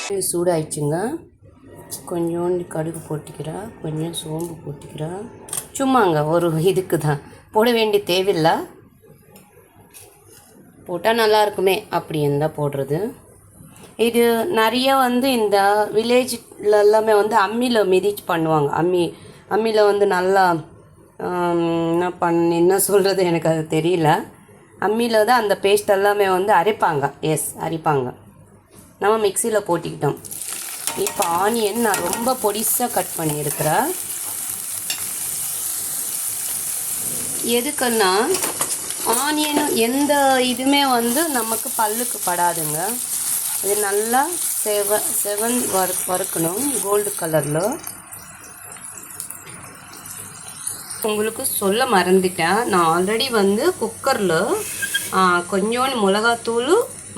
சூடாயிடுச்சுங்க. கொஞ்சோண்டு கடுகு போட்டுக்கிறா, கொஞ்சம் சோம்பு போட்டுக்கிறா. சும்மாங்க ஒரு இதுக்கு தான், போட வேண்டிய தேவையில்லை. போட்டால் நல்லா இருக்குமே அப்படி இருந்தால் போடுறது. இது நிறைய இந்த வில்லேஜில் எல்லாமே அம்மியில் மிதிச்சு பண்ணுவாங்க. அம்மியில் நல்லா என்ன சொல்கிறது எனக்கு அது தெரியல. அம்மியில் தான் அந்த பேஸ்ட் எல்லாமே அரைப்பாங்க. அரைப்பாங்க. நம்ம மிக்சியில் போட்டுக்கிட்டோம். இப்போ ஆனியன் நான் ரொம்ப பொடிசாக கட் பண்ணியிருக்கிறேன். எதுக்குன்னா ஆனியனும் எந்த இதுவுமே நமக்கு பல்லுக்கு படாதுங்க. இது நல்லா வறுக்கணும் கோல்டு கலரில். உங்களுக்கு சொல்ல மறந்துட்டேன், நான் ஆல்ரெடி குக்கரில் கொஞ்சோண்டு மிளகாத்தூள்,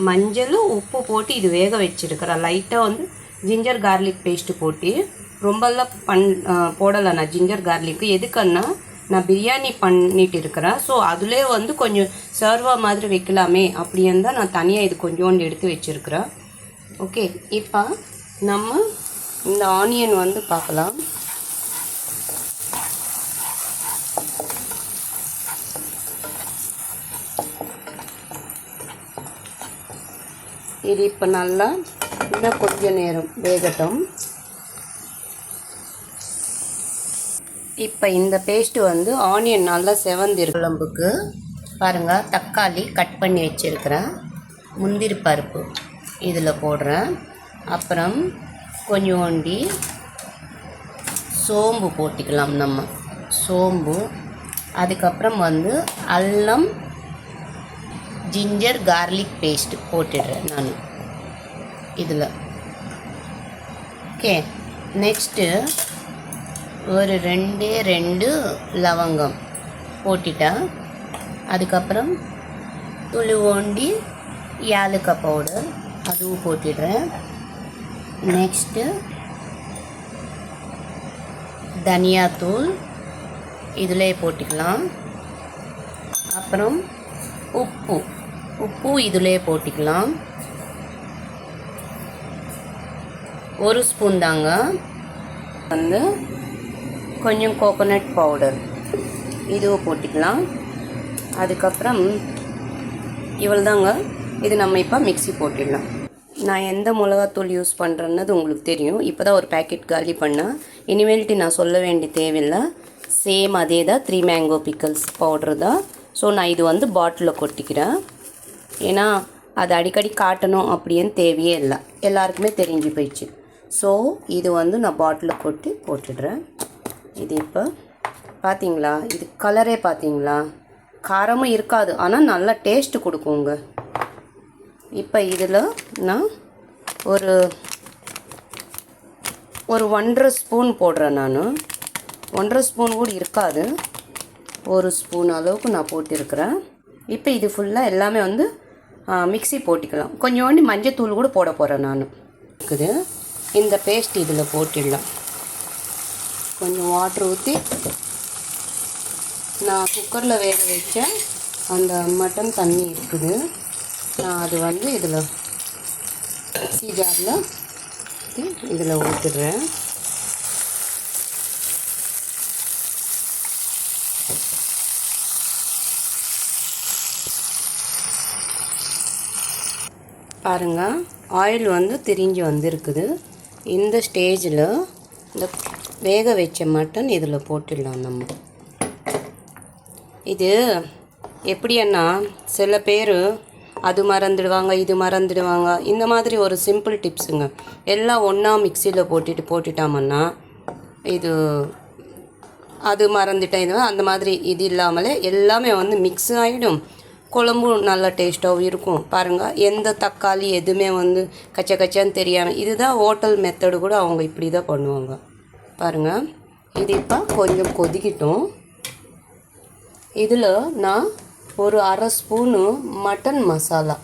மஞ்சள், உப்பு போட்டு இது வேக வச்சுருக்கிறேன். லைட்டாக ஜிஞ்சர் கார்லிக் பேஸ்ட்டு போட்டு, ரொம்பலாம் போடலை நான் ஜிஞ்சர் கார்லிக்கு. எதுக்குன்னா நான் பிரியாணி பண்ணிட்டு இருக்கிறேன். ஸோ அதிலே கொஞ்சம் சர்வா மாதிரி வைக்கலாமே அப்படின்னு தான் நான் தனியாக இது கொஞ்சோண்டு எடுத்து வச்சுருக்கிறேன். ஓகே, இப்போ நம்ம இந்த ஆனியன் பார்க்கலாம். இது இப்போ நல்லா இன்னும் கொஞ்சம் நேரம் வேகட்டும். இப்போ இந்த பேஸ்ட்டு ஆனியன் நல்லா செவந்திருக்கு. குழம்புக்கு பாருங்கள், தக்காளி கட் பண்ணி வச்சுருக்கிறேன், முந்திரி பருப்பு இதில் போடுறேன். அப்புறம் கொஞ்சோண்டி சோம்பு போட்டுக்கலாம் நம்ம, சோம்பு. அதுக்கப்புறம் அல்லம், ஜிஞ்சர் கார்லிக் பேஸ்ட் போட்டுடுறேன் நான் இதில். ஓகே, நெக்ஸ்ட்டு ஒரு 2 லவங்கம் போட்டுட்டேன். அதுக்கப்புறம் துளுவோண்டி ஏலக்காய் பவுடர் அதுவும் போட்டுடுறேன். நெக்ஸ்ட்டு தனியாத்தூள் இதிலே போட்டுக்கலாம். அப்புறம் உப்பு இதிலே போட்டுக்கலாம். 1 ஸ்பூன் தாங்க. கொஞ்சம் கோகோனட் பவுடர் இதுவும் போட்டுக்கலாம். அதுக்கப்புறம் இவ்வளோ தாங்க. இது நம்ம இப்போ மிக்ஸி போட்டுடலாம். நான் எந்த மிளகாத்தூள் யூஸ் பண்ணுறேன்னது உங்களுக்கு தெரியும். இப்போ தான் ஒரு பேக்கெட் காலி பண்ணேன். இனிமேல்ட்டு நான் சொல்ல வேண்டிய தேவையில்லை. சேம் அதே தான், 3 மேங்கோ பிக்கல்ஸ் பவுட்ரு தான். ஸோ நான் இது பாட்டிலில் கொட்டிக்கிறேன். ஏன்னா அது அடிக்கடி காட்டணும் அப்படின்னு தேவையே இல்லை, எல்லாருக்குமே தெரிஞ்சு போயிடுச்சு. ஸோ இது நான் பாட்டிலில் கொட்டி போட்டுடுறேன். இது இப்போ பார்த்தீங்களா, இது கலரே பார்த்தீங்களா, காரமும் இருக்காது, ஆனால் நல்லா டேஸ்ட்டு கொடுக்குங்க. இப்போ இதில் நான் ஒரு 1.5 ஸ்பூன் போடுறேன். நான் 1.5 ஸ்பூன் கூட இருக்காது, 1 ஸ்பூன் அளவுக்கு நான் போட்டிருக்கிறேன். இப்போ இது ஃபுல்லாக எல்லாமே மிக்ஸி போட்டுக்கலாம். கொஞ்சோண்டு மஞ்சத்தூள் கூட போட போகிறேன் நான். இருக்குது இந்த பேஸ்ட் இதில் போட்டுடலாம். கொஞ்சம் வாட்ரு ஊற்றி நான் குக்கரில் வேக வச்சேன் அந்த மட்டன் தண்ணி இருக்குது. நான் அது இதில் மிக்ஸி ஜாரில் இதில் ஊற்றிடுறேன். பாருங்கள், ஆயில் திரிஞ்சு வந்திருக்குது. இந்த ஸ்டேஜில் இந்த வேக வச்ச மட்டன் இதில் போட்டுடலாம் நம்ம. இது எப்படின்னா சில பேர் அது மறந்துடுவாங்க, இது மறந்துடுவாங்க. இந்த மாதிரி ஒரு சிம்பிள் டிப்ஸுங்க. எல்லாம் ஒன்றா மிக்சியில் போட்டுட்டாமன்னா இது அது மறந்துட்டேன், இது அந்த மாதிரி இது இல்லாமலே எல்லாமே மிக்ஸ் ஆகிடும். குழம்பும் நல்லா டேஸ்ட்டாகவும் இருக்கும். பாருங்கள், எந்த தக்காளி எதுவுமே கச்சான்னு தெரியாமல். இதுதான் ஹோட்டல் மெத்தடு கூட அவங்க இப்படி தான் பண்ணுவாங்க. பாருங்கள், இது இப்போ கொஞ்சம் கொதிக்கிட்டோம். இதில் நான் ஒரு 1/2 ஸ்பூனு மட்டன் மசாலா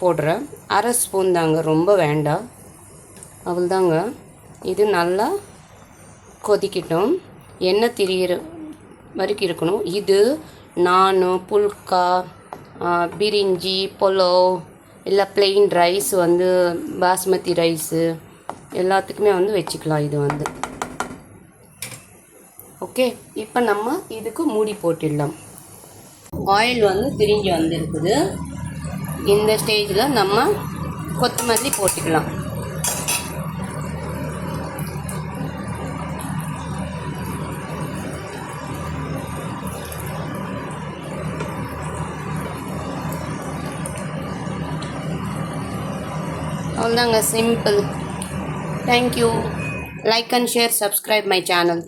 போடுறேன். 1/2 ஸ்பூன் தாங்க, ரொம்ப வேண்டாம். அவ்வளோதாங்க. இது நல்லா கொதிக்கிட்டோம், எண்ணெய் திரியிற வரைக்கும் இருக்கணும். இது நான் புல்கா, பிரிஞ்சி, புலாவ் இல்லை plain ரைஸ் வந்து பாஸ்மதி ரைஸு எல்லாத்துக்குமே வந்து வச்சுக்கலாம் இது வந்து. ஓகே, இப்போ நம்ம இதுக்கு மூடி போட்டுடலாம். ஆயில் வந்து திரிஞ்சு வந்துருக்குது. இந்த ஸ்டேஜில் நம்ம கொத்தமல்லி போட்டுக்கலாம். அவ்வளோதாங்க, simple. Thank you. Like and share, subscribe my channel.